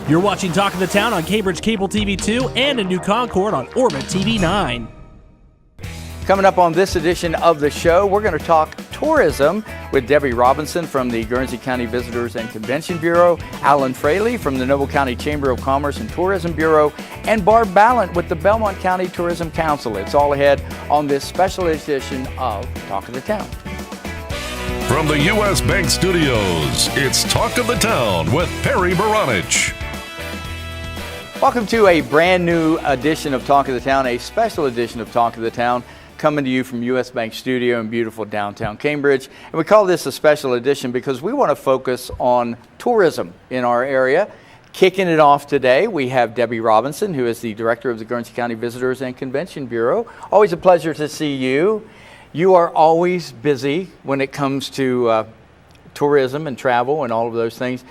You're watching Talk of the Town on Cambridge Cable TV 2 and a new Concord on Orbit TV 9. Coming up on this edition of the show, we're going to talk tourism with Debbie Robinson from the Guernsey County Visitors and Convention Bureau, Alan Fraley from the Noble County Chamber of Commerce and Tourism Bureau, and Barb Ballint with the Belmont County Tourism Council. It's all ahead on this special edition of Talk of the Town. From the U.S. Bank Studios, it's Talk of the Town with Perry Baranich. Welcome to a brand new edition of Talk of the Town, a special edition of Talk of the Town, coming to you from U.S. Bank Studio in beautiful downtown Cambridge. And we call this a special edition because we want to focus on tourism in our area. Kicking it off today, we have Debbie Robinson, who is the director of the Guernsey County Visitors and Convention Bureau. Always a pleasure to see you. You are always busy when it comes to tourism and travel and all of those things,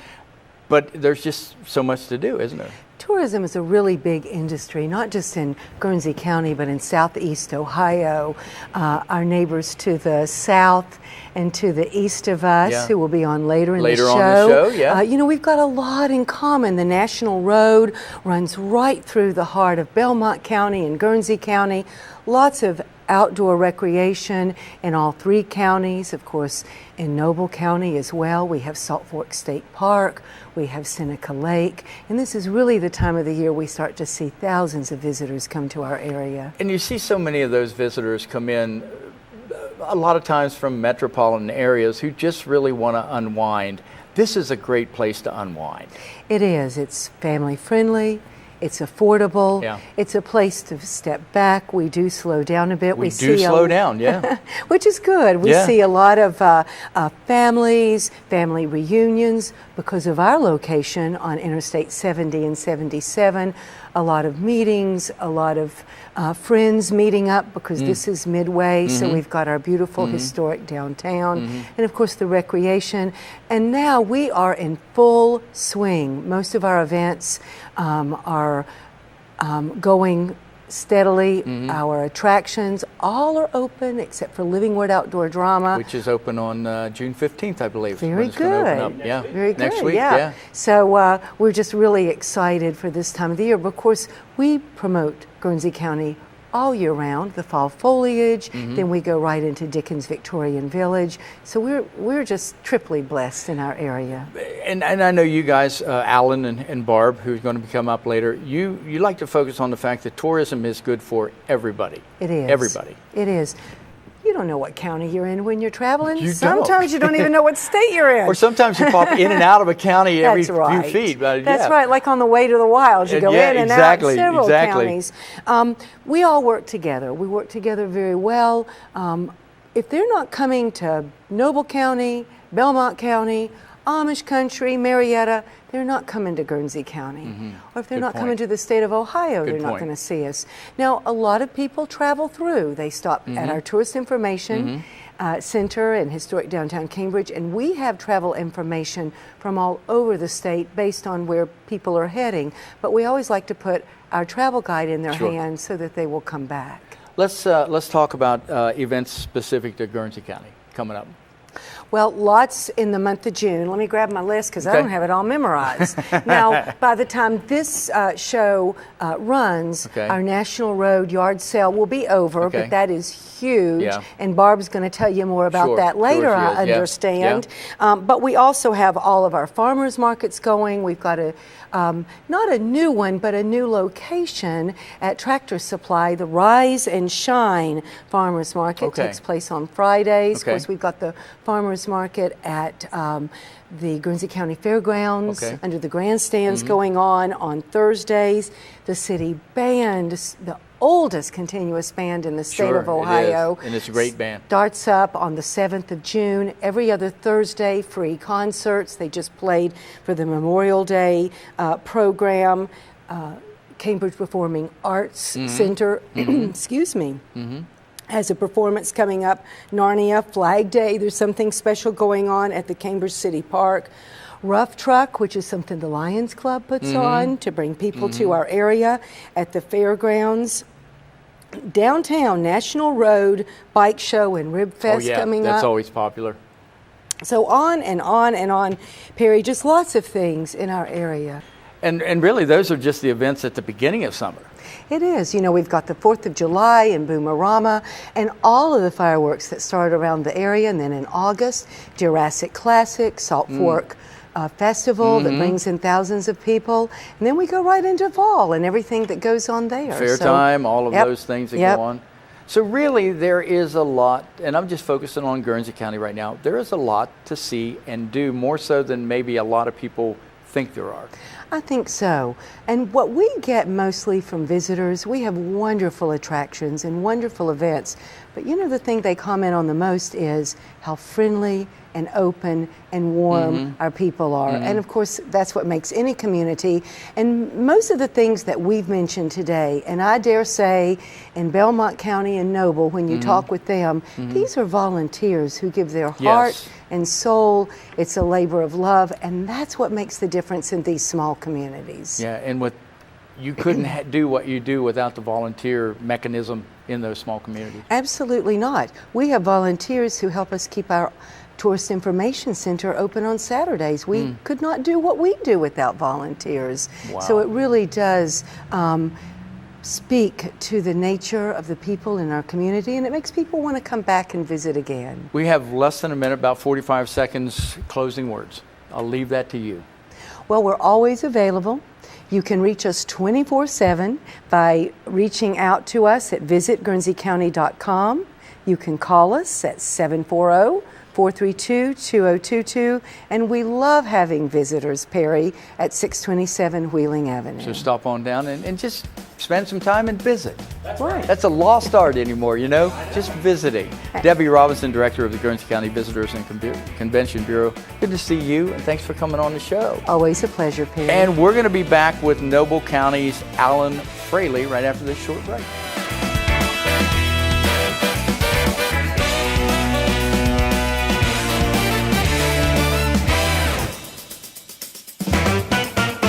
but there's just so much to do, isn't there? Tourism is a really big industry, not just in Guernsey County, but in southeast Ohio. Our neighbors to the south and to the east of us, who will be on later in the show. Later on the show, you know, we've got a lot in common. The National Road runs right through the heart of Belmont County and Guernsey County. Lots of outdoor recreation in all three counties. Of course, in Noble County as well, we have Salt Fork State Park, we have Seneca Lake, and this is really the time of the year we start to see thousands of visitors come to our area. And you see so many of those visitors come in a lot of times from metropolitan areas who just really want to unwind. This is a great place to unwind. It is. It's family friendly. It's affordable. Yeah. It's a place to step back. We do slow down a bit. We do slow down, yeah. Which is good. We see a lot of families, family reunions because of our location on Interstate 70 and 77. A lot of meetings, a lot of friends meeting up because this is Midway, so we've got our beautiful historic downtown, and of course the recreation. And now we are in full swing. Most of our events are going steadily. Our attractions all are open except for Living Word Outdoor Drama, which is open on June 15th, I believe. Very good. Yeah. Very good. Next week, yeah. So we're just really excited for this time of the year. But of course, we promote Guernsey County all year round, the fall foliage, then we go right into Dickens Victorian Village. So we're just triply blessed in our area. And I know you guys, Alan and Barb, who's going to come up later, you like to focus on the fact that tourism is good for everybody. It is. Everybody. It is. You don't know what county you're in when you're traveling. You sometimes don't. You don't even know what state you're in. Or sometimes you pop in and out of a county every right. few feet. But That's right, like on the way to the wilds. You go in and out several counties. We all work together. We work together very well. If they're not coming to Noble County, Belmont County, Amish Country, Marietta, they're not coming to Guernsey County. Or if they're not coming to the state of Ohio, they're not going to see us. Now, a lot of people travel through. They stop at our Tourist Information Center in historic downtown Cambridge, and we have travel information from all over the state based on where people are heading. But we always like to put our travel guide in their hands so that they will come back. Let's talk about events specific to Guernsey County coming up. Well, lots in the month of June. Let me grab my list because I don't have it all memorized. Now, by the time this show runs, our National Road yard sale will be over, but that is huge. And Barb's going to tell you more about that later, I understand. But we also have all of our farmers markets going. We've got not a new one, but a new location at Tractor Supply. The Rise and Shine Farmers Market takes place on Fridays. Of course, we've got the Farmers Market at the Guernsey County Fairgrounds under the grandstands going on Thursdays. The city band, the oldest continuous band in the state of Ohio. It is. And it's a great band. Starts up on the 7th of June. Every other Thursday, free concerts. They just played for the Memorial Day program. Cambridge Performing Arts Center, excuse me, has a performance coming up. Narnia, Flag Day, there's something special going on at the Cambridge City Park. Rough Truck, which is something the Lions Club puts on to bring people to our area at the fairgrounds. Downtown, National Road Bike Show and Rib Fest coming up. That's always popular. So on and on and on, Perry, just lots of things in our area. And really, those are just the events at the beginning of summer. It is. You know, we've got the 4th of July in Boomerama and all of the fireworks that start around the area. And then in August, Jurassic Classic, Salt Fork Festival that brings in thousands of people. And then we go right into fall and everything that goes on there. Fair time, all of those things that go on. So really, there is a lot, and I'm just focusing on Guernsey County right now. There is a lot to see and do, more so than maybe a lot of people think there are. I think so. And what we get mostly from visitors, we have wonderful attractions and wonderful events. But you know, the thing they comment on the most is how friendly and open and warm our people are. And of course, that's what makes any community. And most of the things that we've mentioned today, and I dare say in Belmont County and Noble, when you talk with them, these are volunteers who give their heart and soul. It's a labor of love, and that's what makes the difference in these small communities. Yeah, and you couldn't do what you do without the volunteer mechanism in those small communities. Absolutely not. We have volunteers who help us keep our Tourist Information Center open on Saturdays. We could not do what we do without volunteers. Wow. So it really does speak to the nature of the people in our community, and it makes people want to come back and visit again. We have less than a minute, about 45 seconds, closing words. I'll leave that to you. Well, we're always available. You can reach us 24/7 by reaching out to us at visitguernseycounty.com. You can call us at 740-432-2022, and we love having visitors, Perry, at 627 Wheeling Avenue. So stop on down and just spend some time and visit. That's right. That's a lost art anymore, you know, just visiting. Debbie Robinson, Director of the Guernsey County Visitors and Convention Bureau. Good to see you, and thanks for coming on the show. Always a pleasure, Perry. And we're going to be back with Noble County's Alan Fraley right after this short break.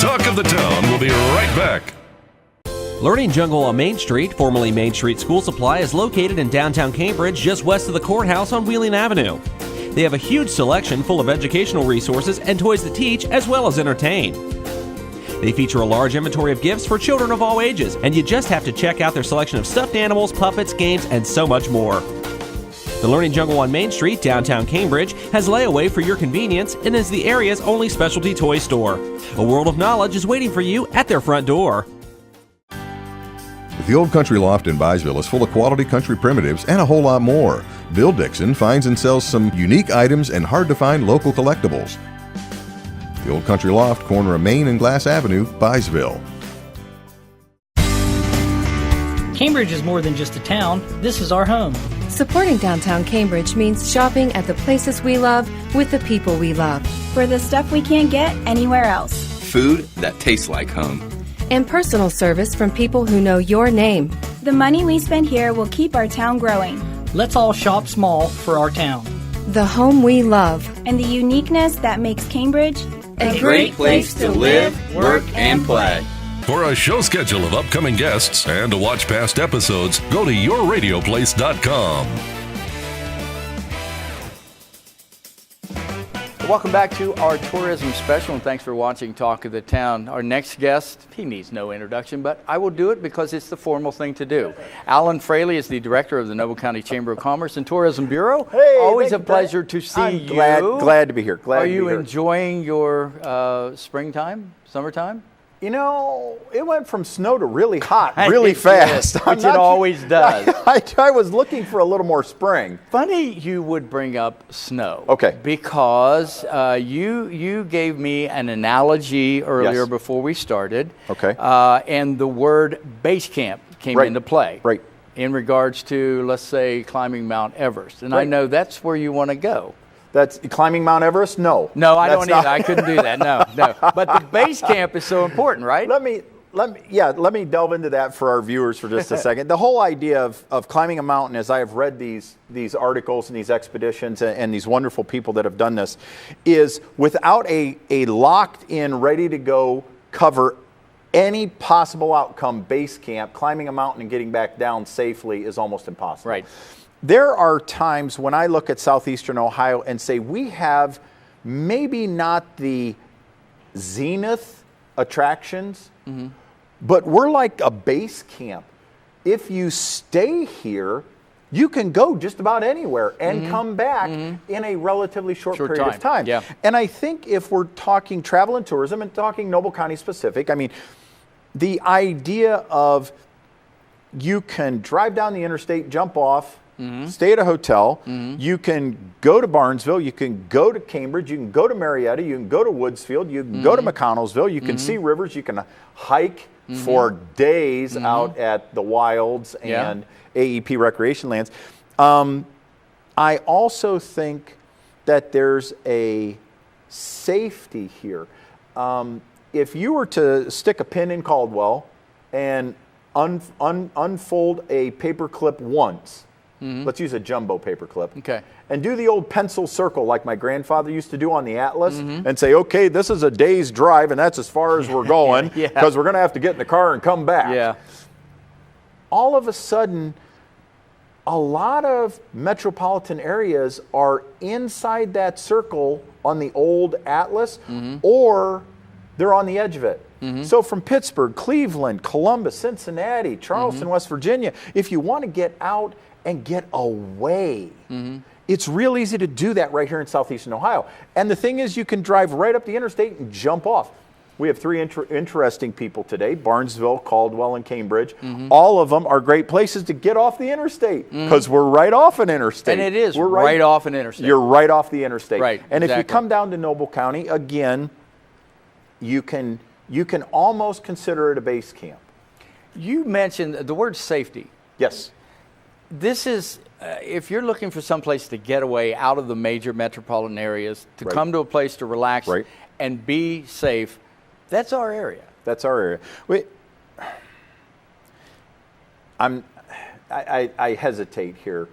Talk of the Town will be right back. Learning Jungle on Main Street, formerly Main Street School Supply, is located in downtown Cambridge, just west of the courthouse on Wheeling Avenue. They have a huge selection full of educational resources and toys that teach as well as entertain. They feature a large inventory of gifts for children of all ages, and you just have to check out their selection of stuffed animals, puppets, games, and so much more. The Learning Jungle on Main Street, downtown Cambridge, has layaway for your convenience and is the area's only specialty toy store. A world of knowledge is waiting for you at their front door. The Old Country Loft in Byesville is full of quality country primitives and a whole lot more. Bill Dixon finds and sells some unique items and hard-to-find local collectibles. The Old Country Loft, corner of Main and Glass Avenue, Byesville. Cambridge is more than just a town. This is our home. Supporting downtown Cambridge means shopping at the places we love with the people we love. For the stuff we can't get anywhere else. Food that tastes like home. And personal service from people who know your name. The money we spend here will keep our town growing. Let's all shop small for our town. The home we love. And the uniqueness that makes Cambridge a great place to live, work, and play. For a show schedule of upcoming guests and to watch past episodes, go to yourradioplace.com. Welcome back to our tourism special, and thanks for watching Talk of the Town. Our next guest, he needs no introduction, but I will do it because it's the formal thing to do. Alan Fraley is the director of the Noble County Chamber of Commerce and Tourism Bureau. Hey, always a pleasure to see you. Glad to be here. Are you enjoying your springtime, summertime? You know, it went from snow to really hot really fast. Which it always does. I was looking for a little more spring. Funny you would bring up snow. Okay. Because you gave me an analogy earlier before we started. Okay. And the word base camp came into play. Right. In regards to, let's say, climbing Mount Everest. And I know that's where you want to go. That's climbing Mount Everest? No. No, I don't either. I couldn't do that. No. But the base camp is so important, right? Let me delve into that for our viewers for just a second. The whole idea of climbing a mountain, as I have read these articles and these expeditions and these wonderful people that have done this, is without a locked in, ready to go cover any possible outcome base camp, climbing a mountain and getting back down safely is almost impossible. Right. There are times when I look at southeastern Ohio and say we have maybe not the zenith attractions, but we're like a base camp. If you stay here, you can go just about anywhere and come back in a relatively short period of time. Yeah. And I think if we're talking travel and tourism and talking Noble County specific, I mean, the idea of you can drive down the interstate, jump off, stay at a hotel, you can go to Barnesville, you can go to Cambridge, you can go to Marietta, you can go to Woodsfield, you can go to McConnellsville, you can see rivers, you can hike for days out at the Wilds and AEP Recreation Lands. I also think that there's a safety here. If you were to stick a pin in Caldwell and unfold a paper clip once, let's use a jumbo paper clip, and do the old pencil circle like my grandfather used to do on the Atlas and say, okay, this is a day's drive and that's as far as we're going because we're going to have to get in the car and come back. All of a sudden, a lot of metropolitan areas are inside that circle on the old Atlas or they're on the edge of it. So from Pittsburgh, Cleveland, Columbus, Cincinnati, Charleston, West Virginia, if you want to get out and get away, it's real easy to do that right here in southeastern Ohio. And the thing is, you can drive right up the interstate and jump off. We have three interesting people today, Barnesville, Caldwell, and Cambridge. All of them are great places to get off the interstate because we're right off an interstate. And it is right off an interstate. You're right off the interstate. Right, and exactly. if you come down to Noble County, again, you can almost consider it a base camp. You mentioned the word safety. Yes. This is, if you're looking for some place to get away out of the major metropolitan areas, to come to a place to relax and be safe, that's our area. That's our area. I hesitate here.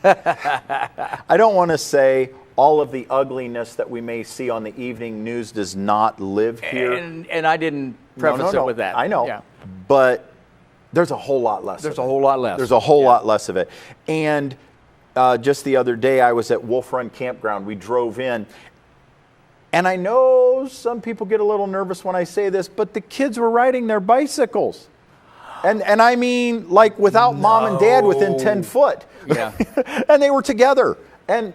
I don't want to say all of the ugliness that we may see on the evening news does not live here. And I didn't preface it with that. I know. But there's a whole lot less. There's a whole lot less. There's a whole lot less of it. And just the other day, I was at Wolf Run Campground. We drove in. And I know some people get a little nervous when I say this, but the kids were riding their bicycles. And I mean, like without mom and dad within 10 foot. Yeah. And they were together. And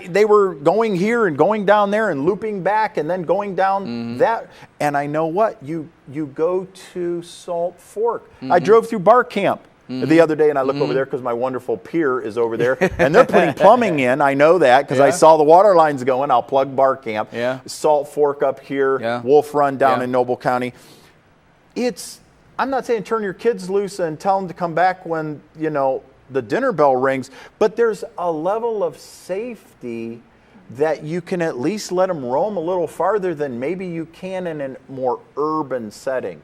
they were going here and going down there and looping back and then going down that. And I know what? You go to Salt Fork. I drove through Bar Camp the other day and I look over there because my wonderful pier is over there. And they're putting plumbing in. I know that because I saw the water lines going. I'll plug Bar Camp. Salt Fork up here. Wolf Run down in Noble County. I'm not saying turn your kids loose and tell them to come back when, the dinner bell rings, but there's a level of safety that you can at least let them roam a little farther than maybe you can in a more urban setting.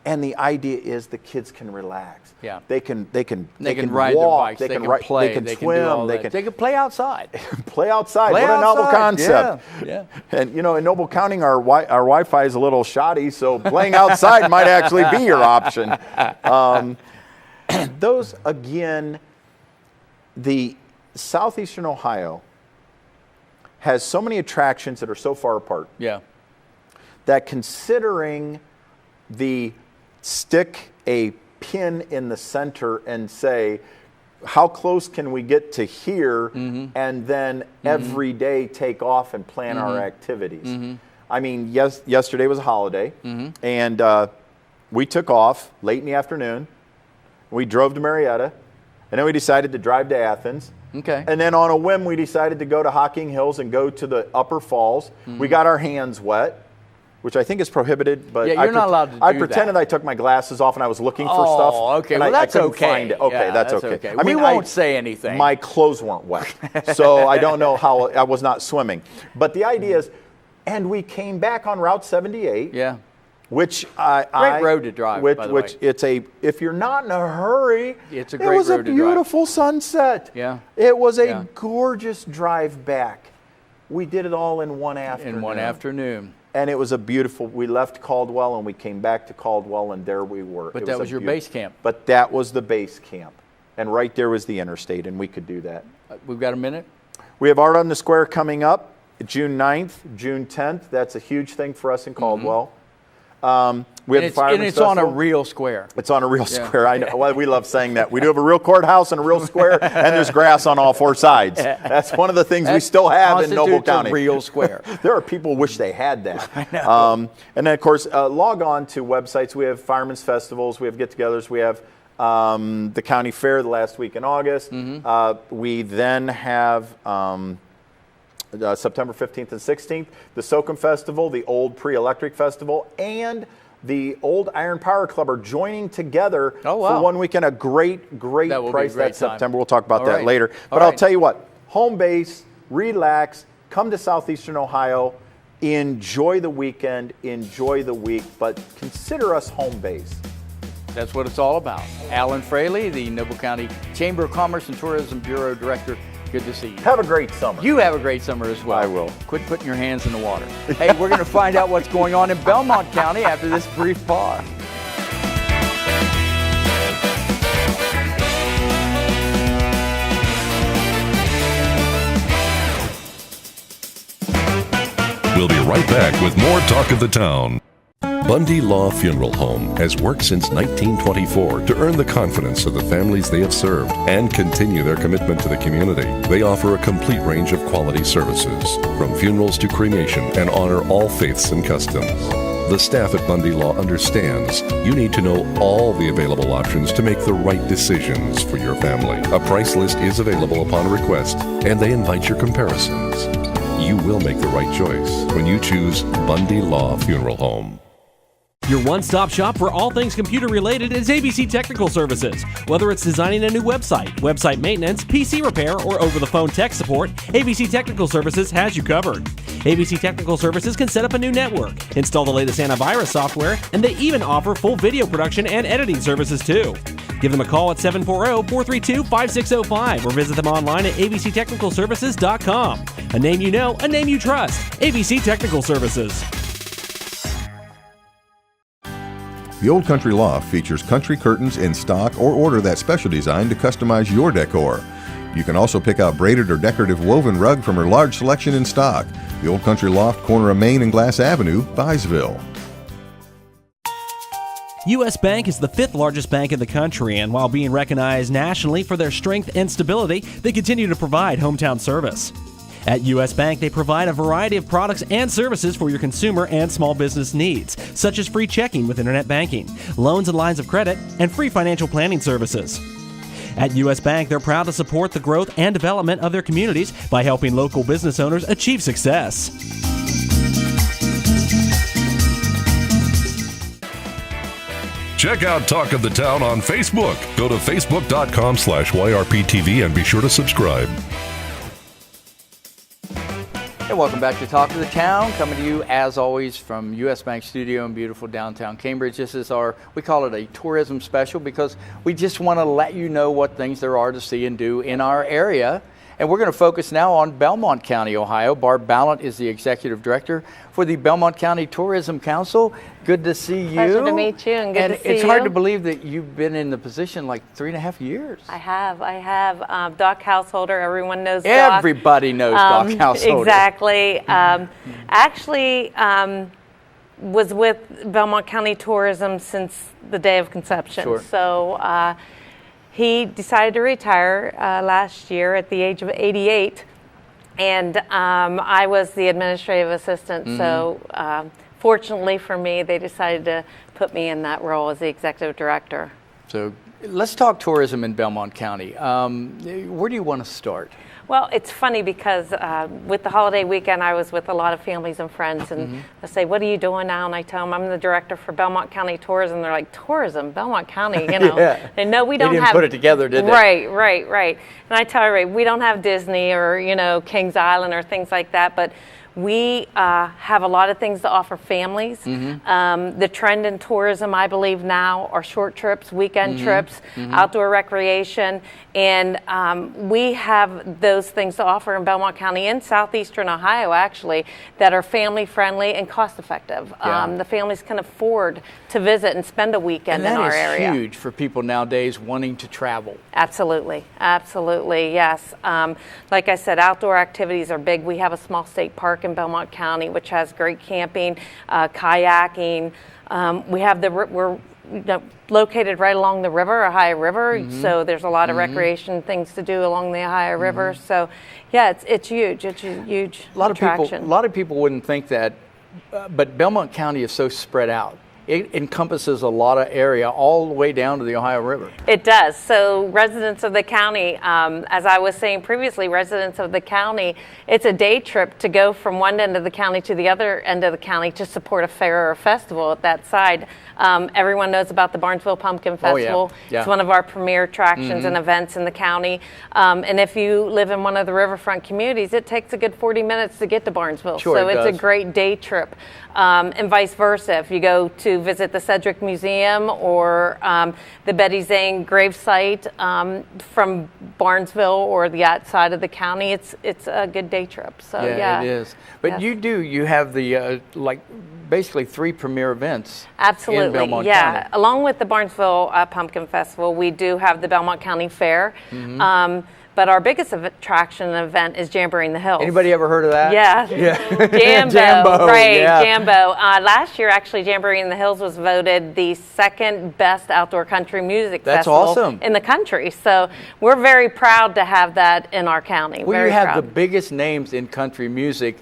And the idea is the kids can relax. They can ride walk, their bikes, they can play, they can they swim, can do all they that. can They can play outside. Play outside. What a novel concept. Yeah. And in Noble County, our Wi-Fi is a little shoddy, so playing outside might actually be your option. Those, again, the southeastern Ohio has so many attractions that are so far apart that considering the stick a pin in the center and say, how close can we get to here and then every day take off and plan our activities. I mean, yesterday was a holiday and we took off late in the afternoon. We drove to Marietta, and then we decided to drive to Athens. And then on a whim, we decided to go to Hocking Hills and go to the Upper Falls. We got our hands wet, which I think is prohibited. But you're not allowed to do I pretended I took my glasses off and I was looking for stuff. Oh, okay. And well, that's I couldn't okay. Find it. Okay, that's okay. I mean, we won't say anything. My clothes weren't wet, so I don't know how I was not swimming. But the idea is, and we came back on Route 78. Which great road to drive, by the way. It's if you're not in a hurry, it's a great road to drive. It was a beautiful sunset. It was a gorgeous drive back. We did it all in one afternoon. And it was we left Caldwell and we came back to Caldwell and there we were. But that was your base camp. But that was the base camp. And right there was the interstate and we could do that. We've got a minute. We have Art on the Square coming up June 9th, June 10th. That's a huge thing for us in Caldwell. We have and it's on a real square. It's on a real square. I know. Well, we love saying that. We do have a real courthouse and a real square, and there's grass on all four sides. That's one of the things we still have in Noble County. A real square. There are people who wish they had that. I know. And then, of course, log on to websites. We have firemen's festivals. We have get-togethers. We have the county fair the last week in August. We then have September 15th and 16th, the Soakum Festival, the Old Pre-Electric Festival, and the Old Iron Power Club are joining together for one weekend. A great price that September. We'll talk about that later. But I'll tell you what, home base, relax, come to Southeastern Ohio, enjoy the weekend, enjoy the week, but consider us home base. That's what it's all about. Alan Fraley, the Noble County Chamber of Commerce and Tourism Bureau Director. Good to see you. Have a great summer. You have a great summer as well. I will. Quit putting your hands in the water. Hey, we're going to find out what's going on in Belmont County after this brief pause. We'll be right back with more Talk of the Town. Bundy Law Funeral Home has worked since 1924 to earn the confidence of the families they have served and continue their commitment to the community. They offer a complete range of quality services, from funerals to cremation, and honor all faiths and customs. The staff at Bundy Law understands you need to know all the available options to make the right decisions for your family. A price list is available upon request, and they invite your comparisons. You will make the right choice when you choose Bundy Law Funeral Home. Your one-stop shop for all things computer-related is ABC Technical Services. Whether it's designing a new website, website maintenance, PC repair, or over-the-phone tech support, ABC Technical Services has you covered. ABC Technical Services can set up a new network, install the latest antivirus software, and they even offer full video production and editing services too. Give them a call at 740-432-5605 or visit them online at abctechnicalservices.com. A name you know, a name you trust. ABC Technical Services. The Old Country Loft features country curtains in stock or order that special design to customize your decor. You can also pick out braided or decorative woven rug from her large selection in stock. The Old Country Loft, corner of Main and Glass Avenue, Byesville. U.S. Bank is the 5th largest bank in the country, and while being recognized nationally for their strength and stability, they continue to provide hometown service. At U.S. Bank, they provide a variety of products and services for your consumer and small business needs, such as free checking with internet banking, loans and lines of credit, and free financial planning services. At U.S. Bank, they're proud to support the growth and development of their communities by helping local business owners achieve success. Check out Talk of the Town on Facebook. Go to facebook.com/YRPTV and be sure to subscribe. Hey, welcome back to Talk of the Town, coming to you as always from U.S. Bank Studio in beautiful downtown Cambridge. This is we call it a tourism special because we just want to let you know what things there are to see and do in our area. And we're going to focus now on Belmont County, Ohio. Barb Ballint is the Executive Director for the Belmont County Tourism Council. Good to see you. Pleasure to meet you and good to see you. It's hard to believe that you've been in the position like 3.5 years. I have. Doc Householder, everyone knows Doc. Everybody knows Doc Householder. Exactly. Actually, was with Belmont County Tourism since the day of conception. Sure. So he decided to retire last year at the age of 88, and I was the administrative assistant. Mm-hmm. So fortunately for me, they decided to put me in that role as the executive director. So let's talk tourism in Belmont County. Where do you want to start? Well, it's funny because with the holiday weekend, I was with a lot of families and friends, and they say, "What are you doing now?" And I tell them I'm the director for Belmont County Tourism. They're like, "Tourism, Belmont County, you know?" Yeah. They know we don't they didn't have put it together, did they? Right. And I tell everybody we don't have Disney or Kings Island or things like that, but we have a lot of things to offer families. Mm-hmm. The trend in tourism, I believe now, are short trips, weekend trips, outdoor recreation, and we have those things to offer in Belmont County and southeastern Ohio, actually, that are family-friendly and cost-effective. Yeah. The families can afford to visit and spend a weekend in our area. That is huge for people nowadays wanting to travel. Absolutely, yes. Like I said, outdoor activities are big. We have a small state park Park in Belmont County, which has great camping, kayaking. We have we're located right along the river, Ohio River, so there's a lot of recreation things to do along the Ohio River. So, yeah, it's huge. It's a huge attraction. A lot of people wouldn't think that, but Belmont County is so spread out. It encompasses a lot of area all the way down to the Ohio River. It does. So residents of the county, as I was saying previously, residents of the county, it's a day trip to go from one end of the county to the other end of the county to support a fair or a festival at that side. Everyone knows about the Barnesville Pumpkin Festival. Oh, yeah. It's one of our premier attractions and events in the county. And if you live in one of the riverfront communities, it takes a good 40 minutes to get to Barnesville. Sure, so it's does. a great day trip. And vice versa. If you go to visit the Sedgwick Museum or the Betty Zane gravesite from Barnesville or the outside of the county, it's a good day trip. So yeah, it is. But you have the basically 3 premier events. Absolutely, in Belmont County. Along with the Barnesville Pumpkin Festival, we do have the Belmont County Fair. But our biggest attraction and event is Jamboree in the Hills. Anybody ever heard of that? Yeah. Jambo. Right, yeah. Jambo. Last year, actually, Jamboree in the Hills was voted the 2nd best outdoor country music festival awesome. in the country. So we're very proud to have that in our county. Well, very you have proud. the biggest names in country music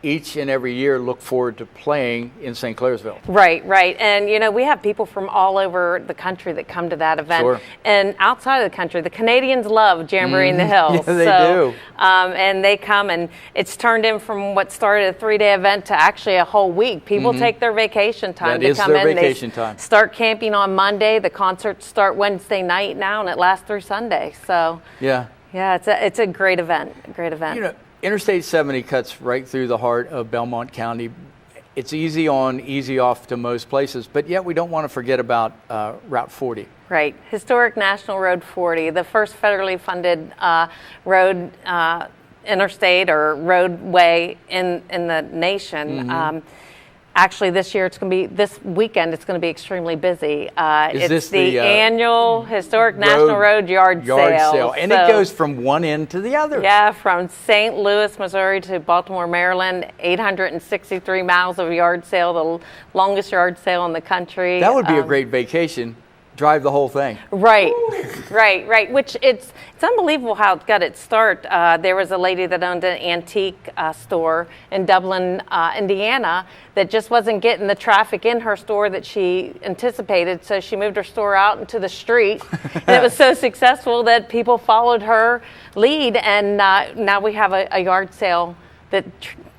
each and every year look forward to playing in St. Clairsville. Right. And, we have people from all over the country that come to that event. Sure. And outside of the country, the Canadians love Jamboree in the Hills. Yeah, they do. And they come, and it's turned in from what started a 3-day event to actually a whole week. People take their vacation time That to is come their in. vacation They time. start camping on Monday. The concerts start Wednesday night now, and it lasts through Sunday. So, Yeah. it's a great event. Interstate 70 cuts right through the heart of Belmont County. It's easy on, easy off to most places, but yet we don't want to forget about Route 40. Right. Historic National Road 40, the first federally funded road, interstate or roadway in the nation. Actually, this weekend, it's going to be extremely busy. It's the annual Historic National Road Yard Sale. And it goes from one end to the other. Yeah, from St. Louis, Missouri to Baltimore, Maryland, 863 miles of yard sale, the longest yard sale in the country. That would be a great vacation. Drive the whole thing. Right. Which it's unbelievable how it got its start. There was a lady that owned an antique store in Dublin, Indiana, that just wasn't getting the traffic in her store that she anticipated. So she moved her store out into the street, and it was so successful that people followed her lead. And now we have a yard sale that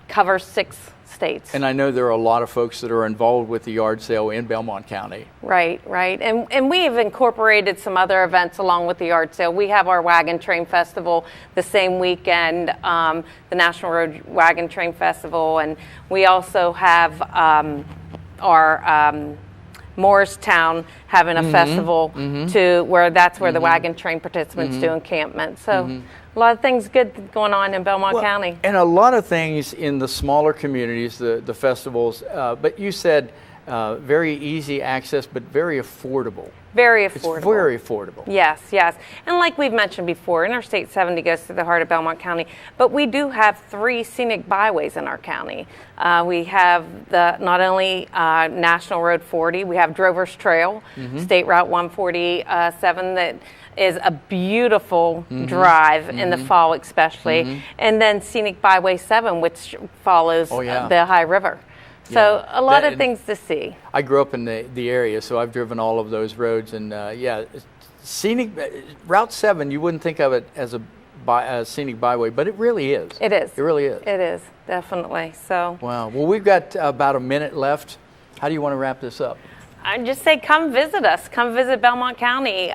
covers 6 states. And I know there are a lot of folks that are involved with the yard sale in Belmont County. Right. And we've incorporated some other events along with the yard sale. We have our Wagon Train Festival the same weekend, the National Road Wagon Train Festival, and we also have our Morristown having a festival too, where that's where the wagon train participants do encampment. So a lot of things good going on in Belmont County. And a lot of things in the smaller communities, the festivals, but you said very easy access, but very affordable. Very affordable. It's very affordable. Yes. And like we've mentioned before, Interstate 70 goes through the heart of Belmont County, but we do have 3 scenic byways in our county. We have not only National Road 40, we have Drover's Trail, State Route 147 that is a beautiful drive in the fall especially, and then Scenic Byway 7, which follows the Ohio River. So a lot of things to see. I grew up in the area, so I've driven all of those roads, and scenic Route 7. You wouldn't think of it as a scenic byway, but it really is. It is. It really is. It is, definitely. So. Wow. Well, we've got about a minute left. How do you want to wrap this up? I just say come visit us. Come visit Belmont County.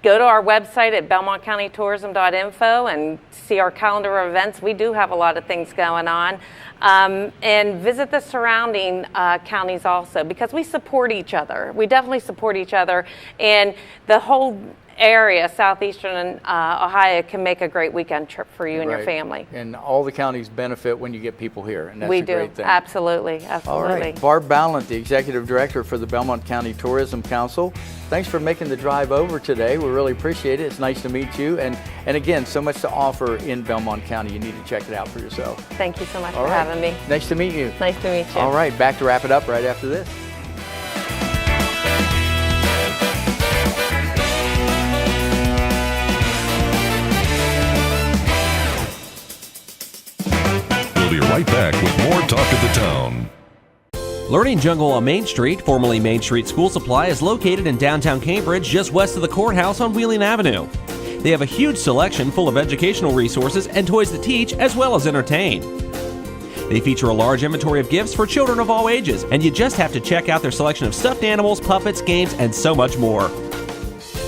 Go to our website at belmontcountytourism.info and see our calendar of events. We do have a lot of things going on. And visit the surrounding counties also, because we support each other. We definitely support each other. And the whole area, southeastern Ohio, can make a great weekend trip for you and your family. And all the counties benefit when you get people here, and that's We a great thing. Absolutely, absolutely. All right, Barb Ballint, the Executive Director for the Belmont County Tourism Council. Thanks for making the drive over today. We really appreciate it. It's nice to meet you. And again, so much to offer in Belmont County. You need to check it out for yourself. Thank you so much for having me. Nice to meet you. Nice to meet you. All right, back to wrap it up right after this. We'll be right back with more Talk of the Town. Learning Jungle on Main Street, formerly Main Street School Supply, is located in downtown Cambridge, just west of the courthouse on Wheeling Avenue. They have a huge selection full of educational resources and toys to teach as well as entertain. They feature a large inventory of gifts for children of all ages, and you just have to check out their selection of stuffed animals, puppets, games, and so much more.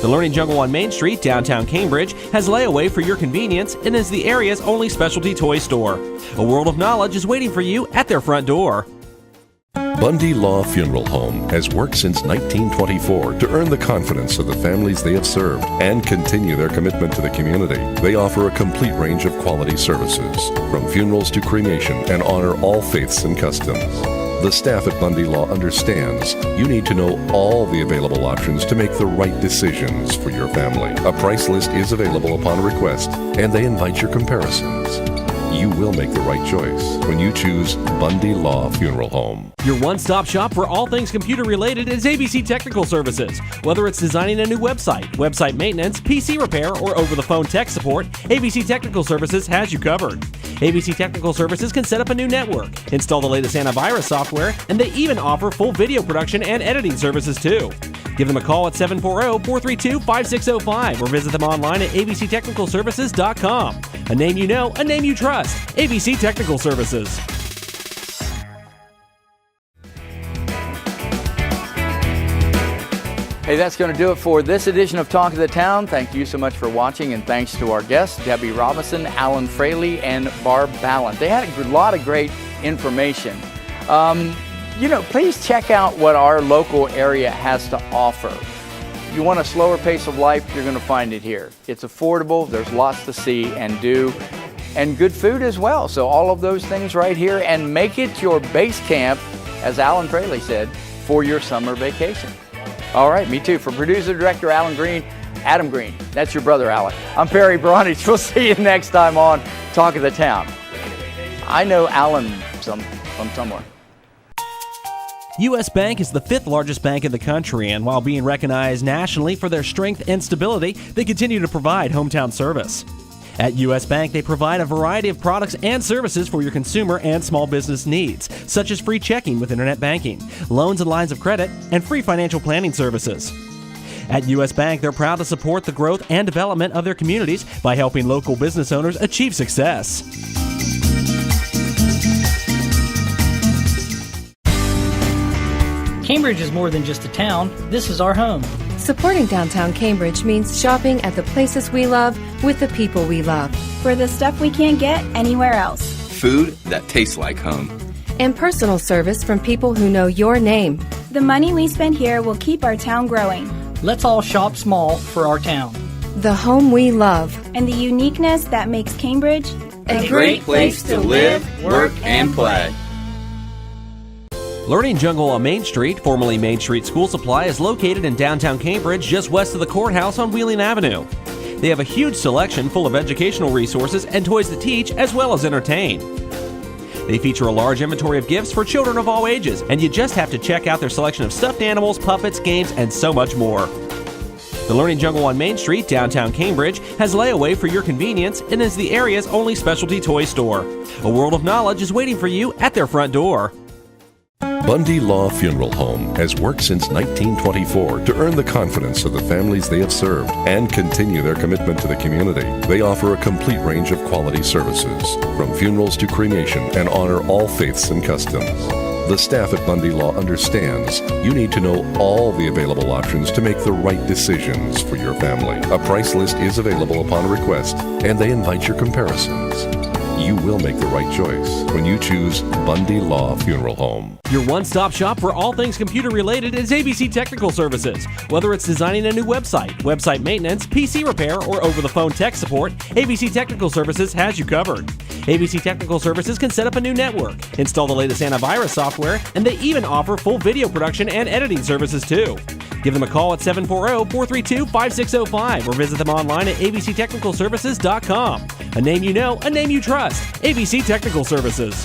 The Learning Jungle on Main Street, downtown Cambridge, has layaway for your convenience and is the area's only specialty toy store. A world of knowledge is waiting for you at their front door. Bundy Law Funeral Home has worked since 1924 to earn the confidence of the families they have served and continue their commitment to the community. They offer a complete range of quality services, from funerals to cremation, and honor all faiths and customs. The staff at Bundy Law understands you need to know all the available options to make the right decisions for your family. A price list is available upon request, and they invite your comparisons. You will make the right choice when you choose Bundy Law Funeral Home. Your one-stop shop for all things computer-related is ABC Technical Services. Whether it's designing a new website, website maintenance, PC repair, or over-the-phone tech support, ABC Technical Services has you covered. ABC Technical Services can set up a new network, install the latest antivirus software, and they even offer full video production and editing services too. Give them a call at 740-432-5605 or visit them online at abctechnicalservices.com. A name you know, a name you trust. ABC Technical Services. Hey, that's going to do it for this edition of Talk of the Town. Thank you so much for watching, and thanks to our guests, Debbie Robinson, Alan Fraley, and Barb Ballint. They had a lot of great information. Please check out what our local area has to offer. You want a slower pace of life, you're going to find it here. It's affordable, there's lots to see and do, and good food as well. So all of those things right here, and make it your base camp, as Alan Fraley said, for your summer vacation. All right, me too. For producer, director Adam Green, that's your brother, Alan. I'm Perry Bronich. We'll see you next time on Talk of the Town. I know Alan from somewhere. U.S. Bank is the 5th largest bank in the country, and while being recognized nationally for their strength and stability, they continue to provide hometown service. At U.S. Bank, they provide a variety of products and services for your consumer and small business needs, such as free checking with internet banking, loans and lines of credit, and free financial planning services. At U.S. Bank, they're proud to support the growth and development of their communities by helping local business owners achieve success. Cambridge is more than just a town. This is our home. Supporting downtown Cambridge means shopping at the places we love with the people we love. For the stuff we can't get anywhere else. Food that tastes like home. And personal service from people who know your name. The money we spend here will keep our town growing. Let's all shop small for our town. The home we love. And the uniqueness that makes Cambridge a great place to live, work, and play. Learning Jungle on Main Street, formerly Main Street School Supply, is located in downtown Cambridge, just west of the courthouse on Wheeling Avenue. They have a huge selection full of educational resources and toys to teach as well as entertain. They feature a large inventory of gifts for children of all ages, and you just have to check out their selection of stuffed animals, puppets, games, and so much more. The Learning Jungle on Main Street, downtown Cambridge, has layaway for your convenience and is the area's only specialty toy store. A world of knowledge is waiting for you at their front door. Bundy Law Funeral Home has worked since 1924 to earn the confidence of the families they have served and continue their commitment to the community. They offer a complete range of quality services, from funerals to cremation, and honor all faiths and customs. The staff at Bundy Law understands you need to know all the available options to make the right decisions for your family. A price list is available upon request, and they invite your comparisons. You will make the right choice when you choose Bundy Law Funeral Home. Your one-stop shop for all things computer-related is ABC Technical Services. Whether it's designing a new website, website maintenance, PC repair, or over-the-phone tech support, ABC Technical Services has you covered. ABC Technical Services can set up a new network, install the latest antivirus software, and they even offer full video production and editing services too. Give them a call at 740-432-5605 or visit them online at abctechnicalservices.com. A name you know, a name you trust. ABC Technical Services.